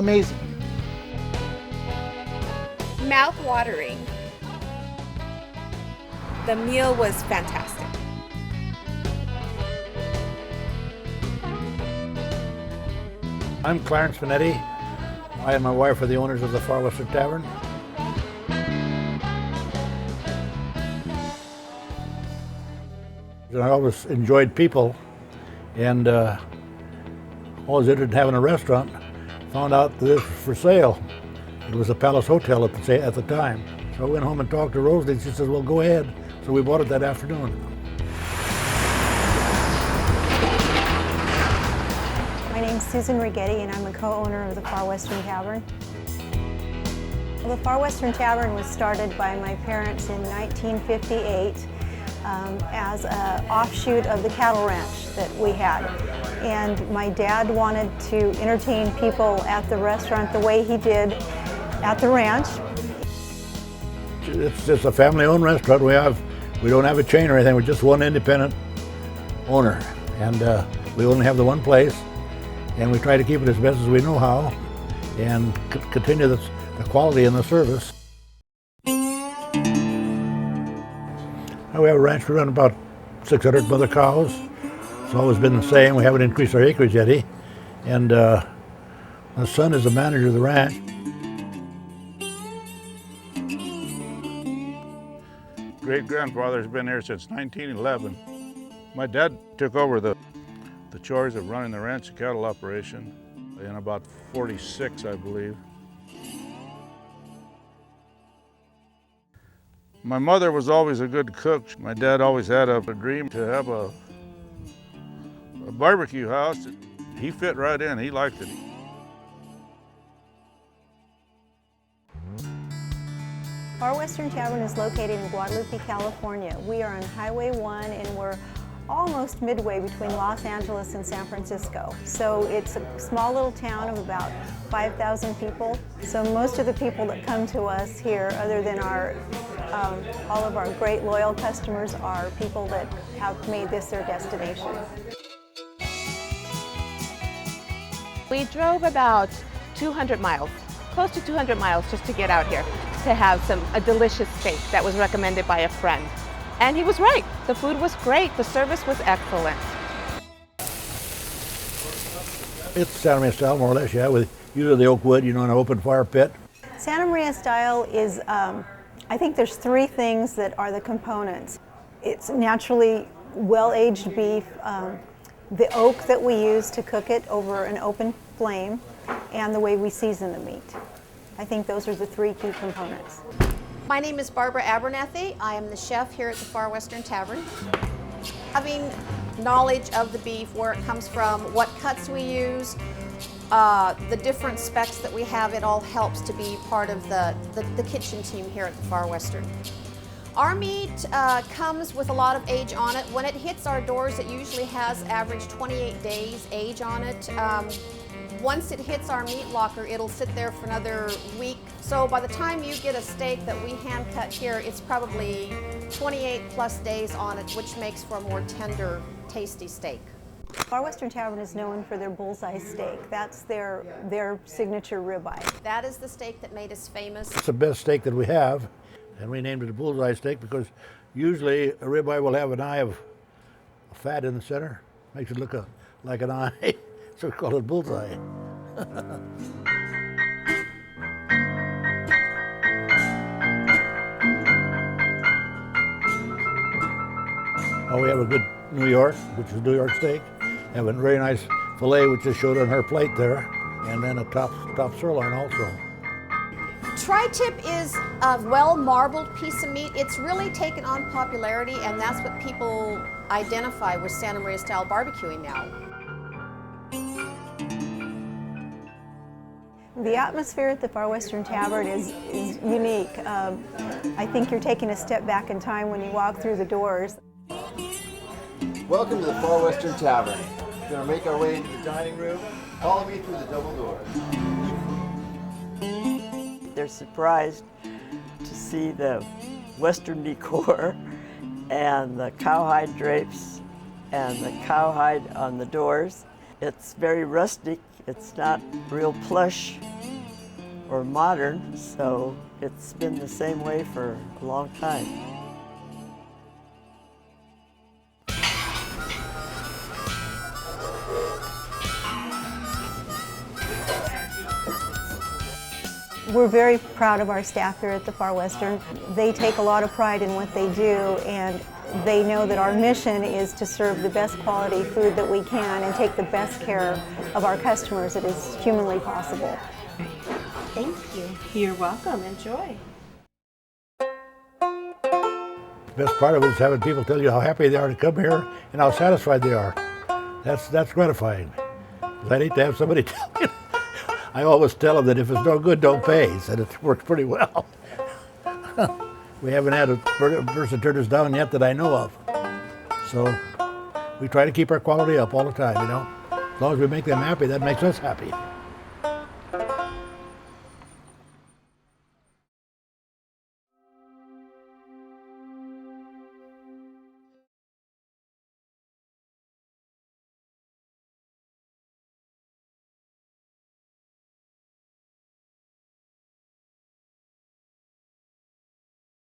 amazing. Mouth-watering. The meal was fantastic. I'm Clarence Finetti. I and my wife are the owners of the Far Western Tavern. I always enjoyed people and always interested in having a restaurant. Found out that this was for sale. It was a Palace Hotel at the time. So I went home and talked to Rosalie and she says, well, go ahead. So we bought it that afternoon. My name's Susan Rigetti and I'm a co-owner of the Far Western Tavern. Well, the Far Western Tavern was started by my parents in 1958 as an offshoot of the cattle ranch that we had. And my dad wanted to entertain people at the restaurant the way he did at the ranch. It's just a family-owned restaurant. We don't have a chain or anything. We're just one independent owner. And we only have the one place. And we try to keep it as best as we know how and continue the quality in the service. We have a ranch. We run about 600 mother cows. It's always been the same. We haven't increased our acreage yet. And my son is the manager of the ranch. Great-grandfather's been here since 1911. My dad took over the chores of running the ranch and cattle operation in about 46, I believe. My mother was always a good cook. My dad always had a dream to have a barbecue house. He fit right in, he liked it. Far Western Tavern is located in Guadalupe, California. We are on Highway 1 and we're almost midway between Los Angeles and San Francisco. So it's a small little town of about 5,000 people. So most of the people that come to us here, other than all of our great loyal customers, are people that have made this their destination. We drove about 200 miles, close to 200 miles just to get out here to have a delicious steak that was recommended by a friend. And he was right. The food was great. The service was excellent. It's Santa Maria style, more or less, yeah, with usually the oak wood, in an open fire pit. Santa Maria style is, I think there's three things that are the components. It's naturally well-aged beef, the oak that we use to cook it over an open flame, and the way we season the meat. I think those are the three key components. My name is Barbara Abernathy. I am the chef here at the Far Western Tavern. Having knowledge of the beef, where it comes from, what cuts we use, the different specs that we have, it all helps to be part of the kitchen team here at the Far Western. Our meat comes with a lot of age on it. When it hits our doors, it usually has average 28 days age on it. Once it hits our meat locker, it'll sit there for another week. So by the time you get a steak that we hand cut here, it's probably 28 plus days on it, which makes for a more tender, tasty steak. Far Western Tavern is known for their bullseye steak. That's their signature ribeye. That is the steak that made us famous. It's the best steak that we have, and we named it a bullseye steak because usually a ribeye will have an eye of fat in the center. Makes it look like an eye. So we call it bullseye. Oh, we have a good New York, which is New York steak. We have a very nice filet, which is showed on her plate there, and then a top sirloin also. Tri-tip is a well-marbled piece of meat. It's really taken on popularity, and that's what people identify with Santa Maria style barbecuing now. The atmosphere at the Far Western Tavern is unique. I think you're taking a step back in time when you walk through the doors. Welcome to the Far Western Tavern. We're going to make our way into the dining room. Follow me through the double doors. They're surprised to see the Western decor and the cowhide drapes and the cowhide on the doors. It's very rustic. It's not real plush or modern, so it's been the same way for a long time. We're very proud of our staff here at the Far Western. They take a lot of pride in what they do, and they know that our mission is to serve the best quality food that we can and take the best care of our customers that is humanly possible. Thank you. You're welcome. Enjoy. The best part of it is having people tell you how happy they are to come here and how satisfied they are. That's gratifying. I'd hate to have somebody tell me. I always tell them that if it's no good, don't pay. And it works pretty well. We haven't had a person turn us down yet that I know of. So we try to keep our quality up all the time, you know. As long as we make them happy, that makes us happy.